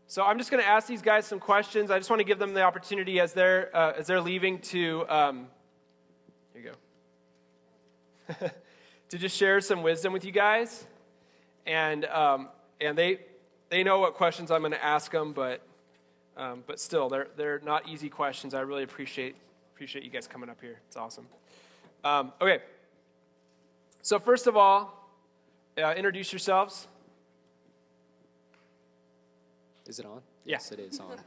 So I'm just going to ask these guys some questions. I just want to give them the opportunity as they're leaving to here you go to just share some wisdom with you guys, and they know what questions I'm going to ask them, but still they're not easy questions. I really appreciate you guys coming up here. It's awesome. Okay. So first of all, introduce yourselves. Is it on? Yeah. Yes, it is on.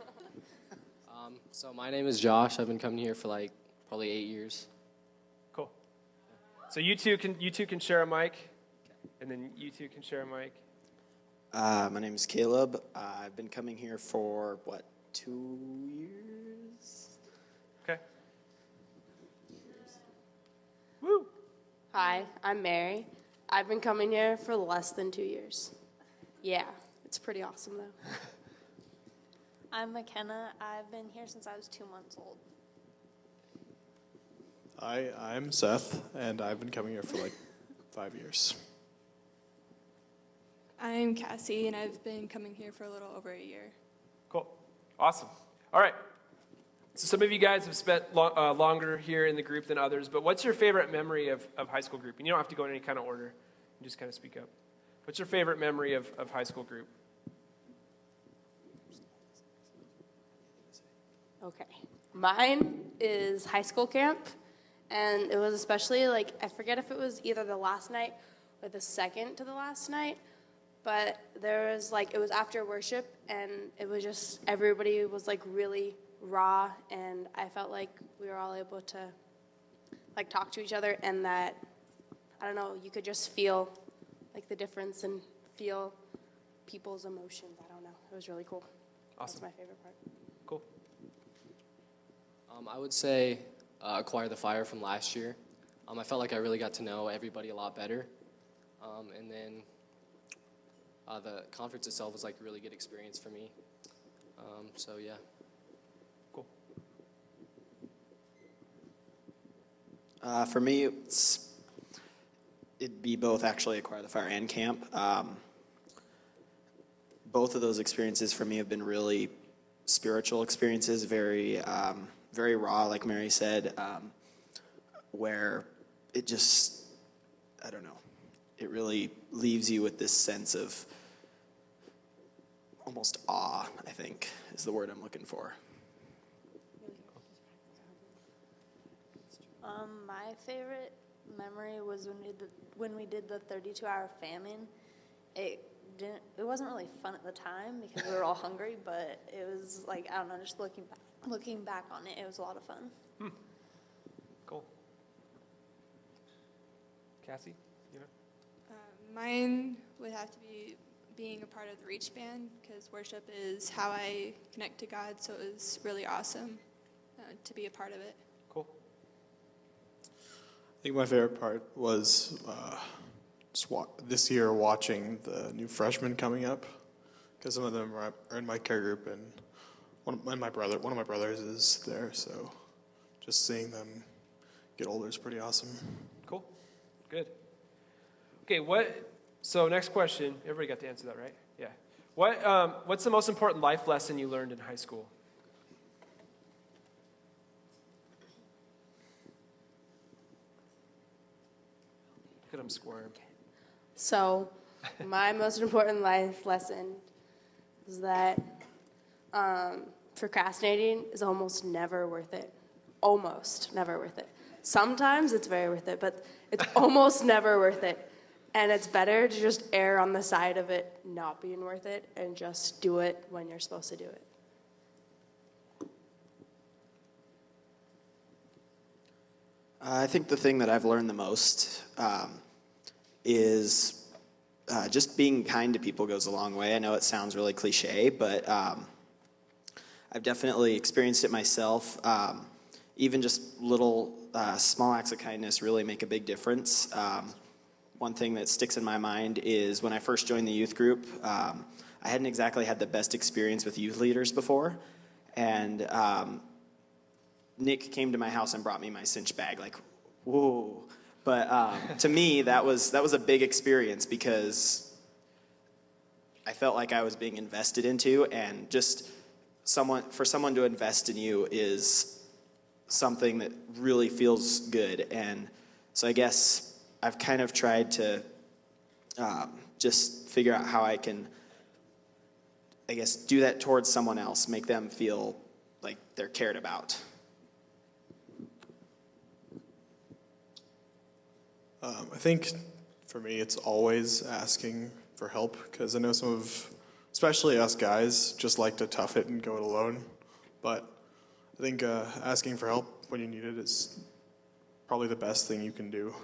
So my name is Josh. I've been coming here for probably 8 years. Cool. So you two can share a mic, and then you two can share a mic. My name is Caleb. I've been coming here for, 2 years? Okay. Woo! Hi, I'm Mary. I've been coming here for less than 2 years. Yeah, it's pretty awesome though. I'm McKenna. I've been here since I was 2 months old. Hi, I'm Seth, and I've been coming here for 5 years. I'm Cassie, and I've been coming here for a little over a year. Cool. Awesome. All right. So some of you guys have spent longer here in the group than others, but what's your favorite memory of high school group? And you don't have to go in any kind of order. You just kind of speak up. What's your favorite memory of high school group? Okay. Mine is high school camp, and it was especially I forget if it was either the last night or the second to the last night, but there was it was after worship, and it was just everybody was really raw, and I felt like we were all able to talk to each other, and that I don't know, you could just feel the difference and feel people's emotions. I don't know. It was really cool. Awesome. That's my favorite part. Cool. I would say Acquire the Fire from last year. I felt like I really got to know everybody a lot better. And then the conference itself was a really good experience for me. So yeah. Cool. For me, it'd be both actually Acquire the Fire and camp. Both of those experiences for me have been really spiritual experiences, very raw, like Mary said, where it just, I don't know, it really leaves you with this sense of almost awe, I think, is the word I'm looking for. My favorite memory was when we did the 32-hour famine. It wasn't really fun at the time because we were all hungry, but it was I don't know, just looking back on it, it was a lot of fun. Cool. Cassie, Mine would have to be being a part of the Reach Band, because worship is how I connect to God, so it was really awesome to be a part of it. Cool. I think my favorite part was this year watching the new freshmen coming up, because some of them are in my care group, and one of my brothers is there, so just seeing them get older is pretty awesome. Cool. Good. Okay, so next question. Everybody got to answer that, right? Yeah. What's the most important life lesson you learned in high school? Look at him squirm. So, my most important life lesson is that procrastinating is almost never worth it. Almost never worth it. Sometimes it's very worth it, but it's almost never worth it. And it's better to just err on the side of it not being worth it and just do it when you're supposed to do it. I think the thing that I've learned the most is just being kind to people goes a long way. I know it sounds really cliche, but I've definitely experienced it myself. Even just little small acts of kindness really make a big difference. One thing that sticks in my mind is when I first joined the youth group, I hadn't exactly had the best experience with youth leaders before, and Nick came to my house and brought me my cinch bag, whoa. But to me, that was a big experience because I felt like I was being invested into, and just for someone to invest in you is something that really feels good. And so I guess I've kind of tried to just figure out how I can, I guess, do that towards someone else, make them feel like they're cared about. I think for me, it's always asking for help, because I know especially us guys, just like to tough it and go it alone. But I think asking for help when you need it is probably the best thing you can do.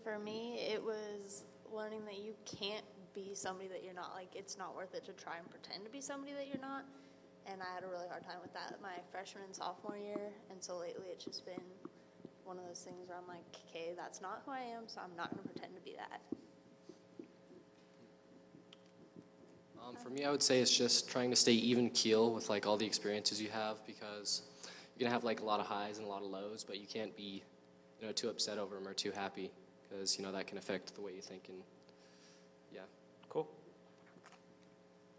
For me, it was learning that you can't be somebody that you're not. Like, it's not worth it to try and pretend to be somebody that you're not. And I had a really hard time with that my freshman and sophomore year. And so lately it's just been one of those things where I'm like, okay, that's not who I am, so I'm not going to pretend to be that. For me, I would say it's just trying to stay even keel with like all the experiences you have, because you're gonna have like a lot of highs and a lot of lows, but you can't be, too upset over them or too happy, because that can affect the way you think. And yeah. Cool.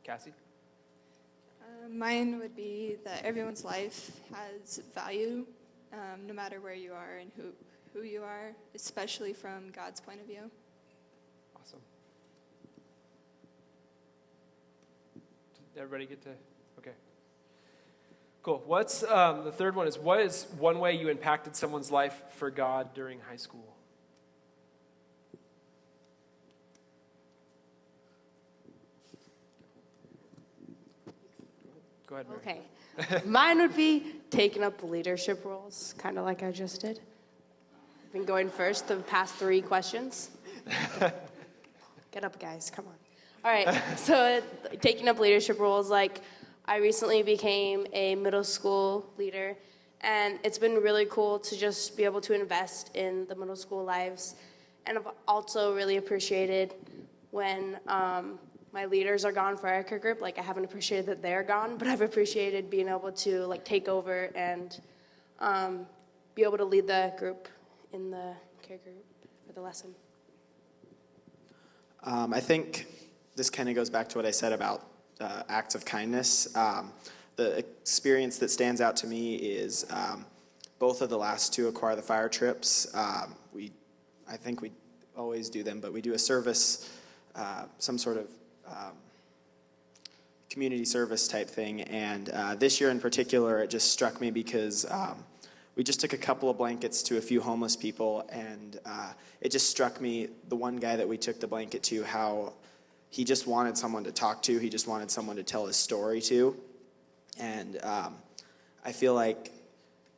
Cassie? Mine would be that everyone's life has value, no matter where you are and who you are, especially from God's point of view. Awesome. Did everybody get to? Okay. Cool. What's the third one? What is one way you impacted someone's life for God during high school? Go ahead, Mary. Okay. Mine would be taking up leadership roles, kind of like I just did. I've been going first the past 3 questions. Get up, guys. Come on. All right. So taking up leadership roles, like I recently became a middle school leader, and it's been really cool to just be able to invest in the middle school lives. And I've also really appreciated when my leaders are gone for our care group. Like, I haven't appreciated that they're gone, but I've appreciated being able to like take over and be able to lead the group in the care group for the lesson. I think this kind of goes back to what I said about acts of kindness. The experience that stands out to me is both of the last 2 Acquire the Fire trips. I think we always do them, but we do a service, some sort of community service type thing. And this year in particular, it just struck me because we just took a couple of blankets to a few homeless people, and it just struck me, the one guy that we took the blanket to, how he just wanted someone to talk to. He just wanted someone to tell his story to. And I feel like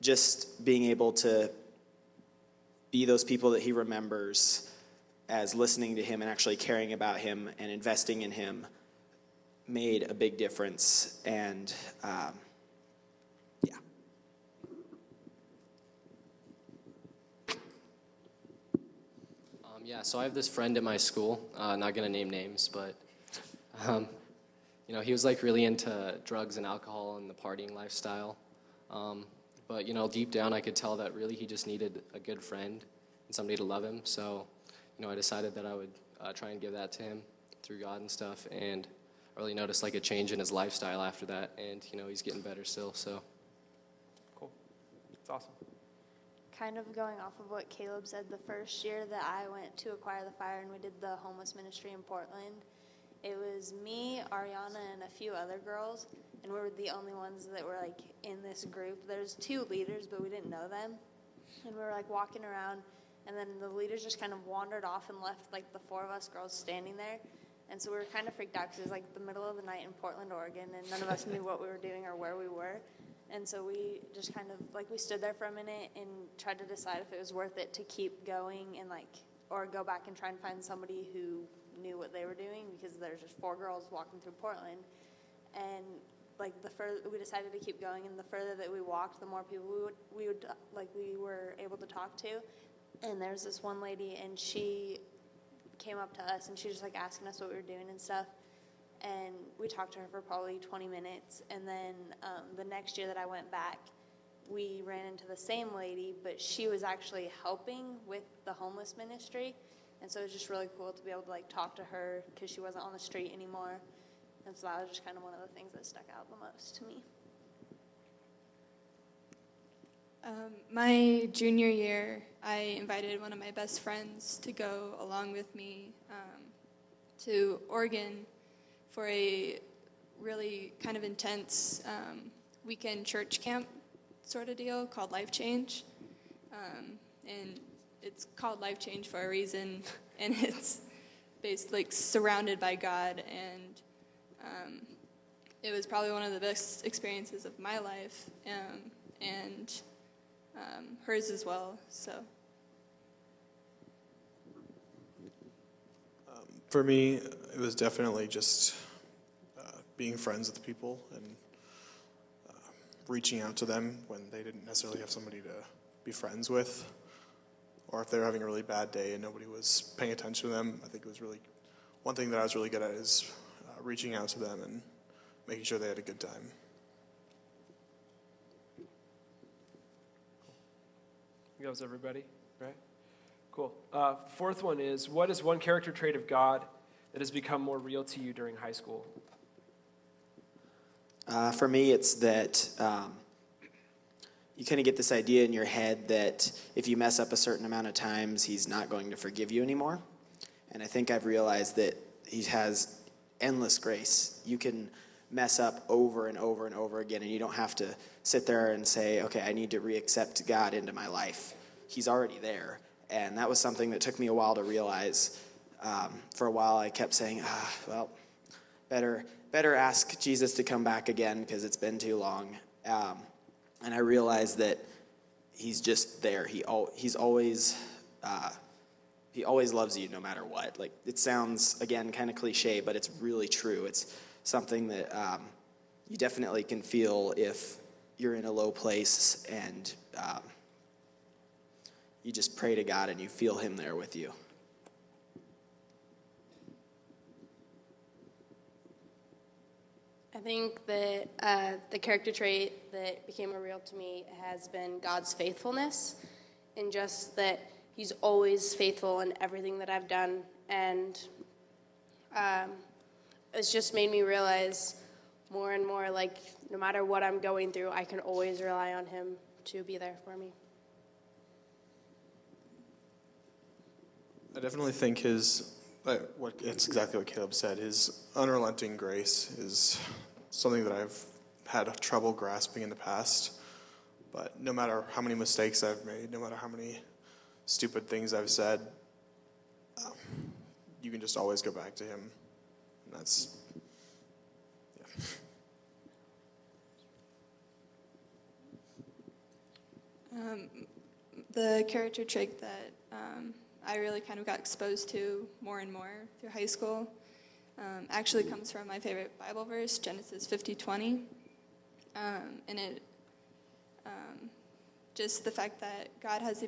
just being able to be those people that he remembers as listening to him and actually caring about him and investing in him made a big difference. And yeah. Yeah, so I have this friend at my school, not going to name names, but, he was like really into drugs and alcohol and the partying lifestyle. But, deep down I could tell that really he just needed a good friend and somebody to love him. So, I decided that I would try and give that to him through God and stuff. And I really noticed like a change in his lifestyle after that. And, he's getting better still, so. Cool. That's awesome. Kind of going off of what Caleb said, the first year that I went to Acquire the Fire and we did the homeless ministry in Portland, it was me, Ariana, and a few other girls, and we were the only ones that were like in this group. There's 2 leaders, but we didn't know them, and we were like walking around, and then the leaders just kind of wandered off and left like the 4 of us girls standing there. And so we were kind of freaked out because it was like the middle of the night in Portland, Oregon, and none of us knew what we were doing or where we were. And so we just kind of, like, we stood there for a minute and tried to decide if it was worth it to keep going and, like, or go back and try and find somebody who knew what they were doing, because there's just 4 girls walking through Portland. And, like, we decided to keep going, and the further that we walked, the more people we were able to talk to. And there's this one lady, and she came up to us, and she was just, like, asking us what we were doing and stuff. And we talked to her for probably 20 minutes. And then the next year that I went back, we ran into the same lady, but she was actually helping with the homeless ministry. And so it was just really cool to be able to like talk to her because she wasn't on the street anymore. And so that was just kind of one of the things that stuck out the most to me. My junior year, I invited one of my best friends to go along with me to Oregon for a really kind of intense weekend church camp sort of deal called Life Change. And it's called Life Change for a reason, and it's based like surrounded by God, and it was probably one of the best experiences of my life, and hers as well. So For me, it was definitely just being friends with people and reaching out to them when they didn't necessarily have somebody to be friends with, or if they were having a really bad day and nobody was paying attention to them. I think it was really one thing that I was really good at is reaching out to them and making sure they had a good time. That was everybody, right? Cool. Fourth one is, what is one character trait of God that has become more real to you during high school? For me, it's that you kind of get this idea in your head that if you mess up a certain amount of times, he's not going to forgive you anymore. And I think I've realized that he has endless grace. You can mess up over and over and over again, and you don't have to sit there and say, okay, I need to re-accept God into my life. He's already there. And that was something that took me a while to realize. For a while, I kept saying, well, better ask Jesus to come back again because it's been too long. And I realized that he's just there. He always loves you no matter what. Like, it sounds, again, kind of cliche, but it's really true. It's something that you definitely can feel if you're in a low place and you just pray to God and you feel him there with you. I think that the character trait that became real to me has been God's faithfulness, and just that he's always faithful in everything that I've done. And it's just made me realize more and more, like, no matter what I'm going through, I can always rely on him to be there for me. I definitely think it's exactly what Caleb said. His unrelenting grace is something that I've had trouble grasping in the past. But no matter how many mistakes I've made, no matter how many stupid things I've said, you can just always go back to him. And that's, yeah. the character trait that I really kind of got exposed to more and more through high school actually comes from my favorite Bible verse, Genesis 50:20. And it just the fact that God has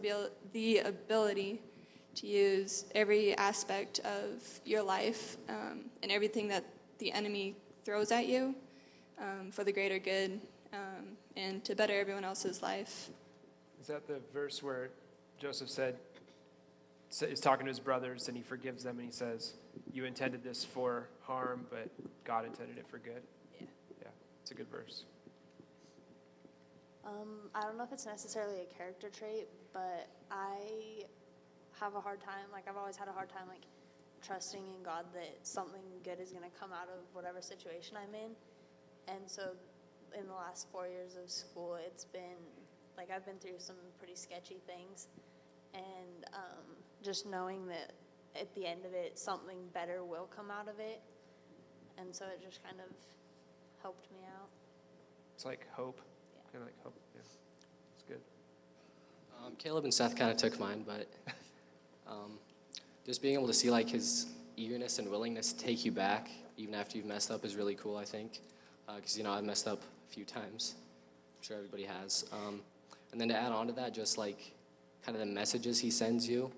the ability to use every aspect of your life and everything that the enemy throws at you for the greater good and to better everyone else's life. Is that the verse where Joseph is talking to his brothers and he forgives them and he says, you intended this for harm, but God intended it for good? Yeah. Yeah, it's a good verse. I don't know if it's necessarily a character trait, but I have a hard time, like I've always had a hard time like trusting in God that something good is going to come out of whatever situation I'm in. And so in the last 4 years of school, it's been, like I've been through some pretty sketchy things. And just knowing that at the end of it, something better will come out of it. And so it just kind of helped me out. It's like hope. Yeah. Kind of like hope. Yeah, it's good. Caleb and Seth kind of took mine, but just being able to see like his eagerness and willingness to take you back even after you've messed up is really cool, I think. Because, I've messed up a few times. I'm sure everybody has. And then to add on to that, just like kind of the messages he sends you.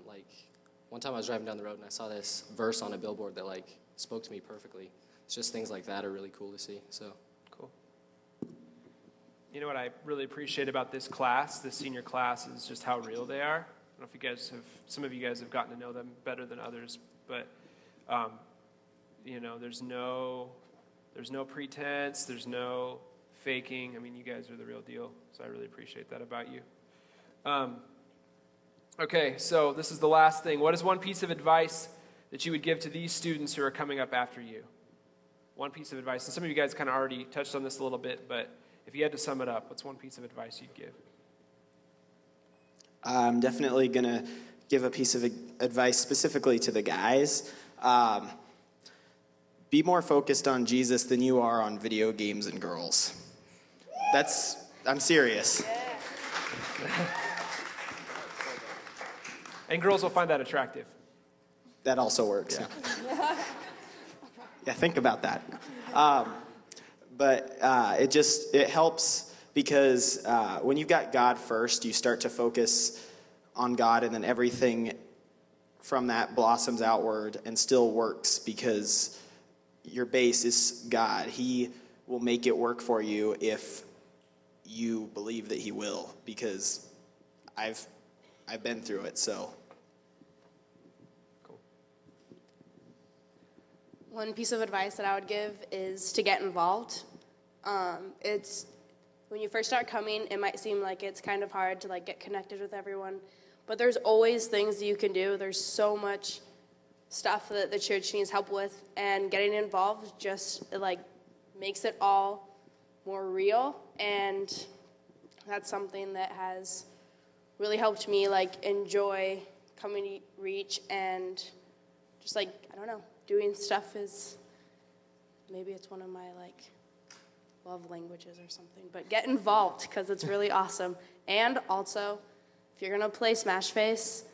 Like one time I was driving down the road and I saw this verse on a billboard that like spoke to me perfectly. It's just things like that are really cool to see. So Cool. You know what I really appreciate about this class, this senior class, is just how real they are. don't know if some of you guys have gotten to know them better than others, but there's no pretense, there's no faking. I mean, you guys are the real deal, so I really appreciate that about you. Okay, so this is the last thing. What is one piece of advice that you would give to these students who are coming up after you? One piece of advice, and some of you guys kind of already touched on this a little bit, but if you had to sum it up, what's one piece of advice you'd give? I'm definitely going to give a piece of advice specifically to the guys. Be more focused on Jesus than you are on video games and girls. I'm serious. And girls will find that attractive. That also works. Yeah. Yeah, think about that. But it helps because when you've got God first, you start to focus on God, and then everything from that blossoms outward and still works because your base is God. He will make it work for you if you believe that he will, because I've been through it, so. Cool. One piece of advice that I would give is to get involved. It's when you first start coming, it might seem like it's kind of hard to get connected with everyone, but there's always things that you can do. There's so much stuff that the church needs help with, and getting involved just makes it all more real, and that's something that has really helped me enjoy coming to Reach, and just I don't know, doing stuff is maybe it's one of my love languages or something, but get involved because it's really awesome. And also, if you're gonna play Smash Face,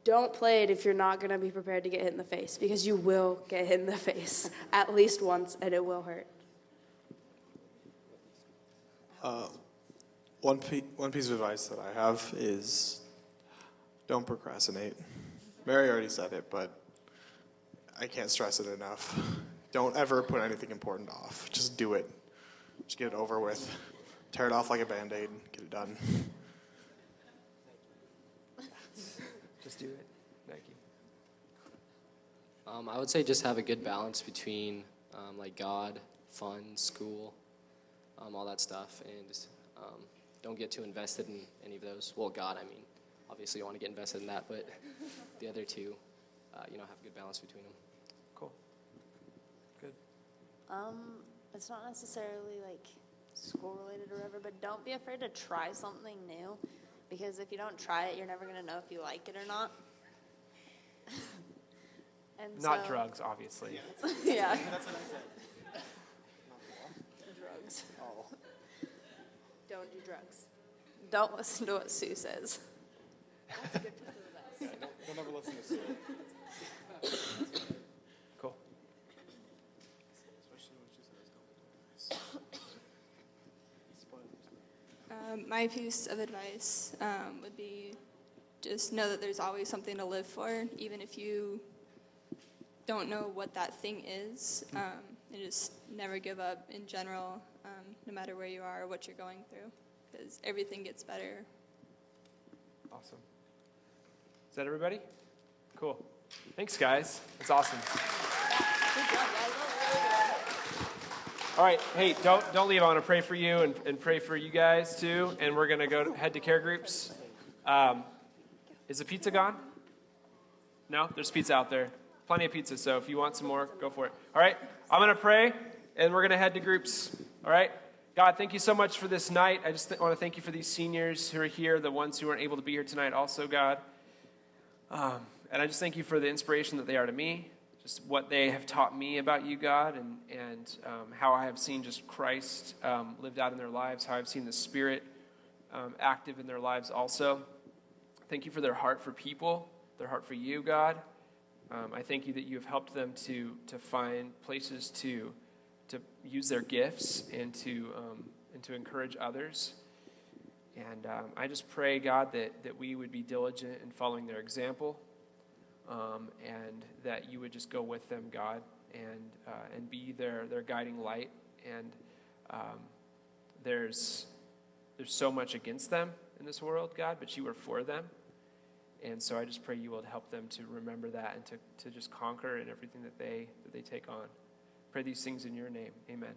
don't play it if you're not gonna be prepared to get hit in the face, because you will get hit in the face at least once, and it will hurt. One piece of advice that I have is don't procrastinate. Mary already said it, but I can't stress it enough. Don't ever put anything important off. Just do it. Just get it over with. Tear it off like a Band-Aid. Get it done. Just do it. Thank you. I would say just have a good balance between God, fun, school, all that stuff, and don't get too invested in any of those. Well, God, I mean, obviously you want to get invested in that, but the other two, have a good balance between them. Cool. Good. It's not necessarily school related or whatever, but don't be afraid to try something new, because if you don't try it, you're never gonna know if you like it or not. And Not drugs, obviously. Yeah. That's what I said. Drugs. Don't do drugs. Don't listen to what Sue says. Don't ever listen to Sue. Cool. My piece of advice would be just know that there's always something to live for, even if you don't know what that thing is. And just never give up in general, no matter where you are or what you're going through, because everything gets better. Awesome. Is that everybody? Cool. Thanks, guys. That's awesome. All right. Hey, don't leave. I want to pray for you and pray for you guys too. And we're going to head to care groups. Is the pizza gone? No? There's pizza out there. Plenty of pizza. So if you want some more, go for it. All right. I'm going to pray, and we're going to head to groups. All right. God, thank you so much for this night. I just want to thank you for these seniors who are here, the ones who weren't able to be here tonight also, God. And I just thank you for the inspiration that they are to me, just what they have taught me about you, God, and how I have seen just Christ lived out in their lives, how I've seen the Spirit active in their lives also. Thank you for their heart for people, their heart for you, God. I thank you that you have helped them to find places to use their gifts and to encourage others. And I just pray, God, that we would be diligent in following their example, and that you would just go with them, God, and be their guiding light. And there's so much against them in this world, God, but you are for them. And so I just pray you will help them to remember that and to just conquer in everything that they take on. Pray these things in your name. Amen.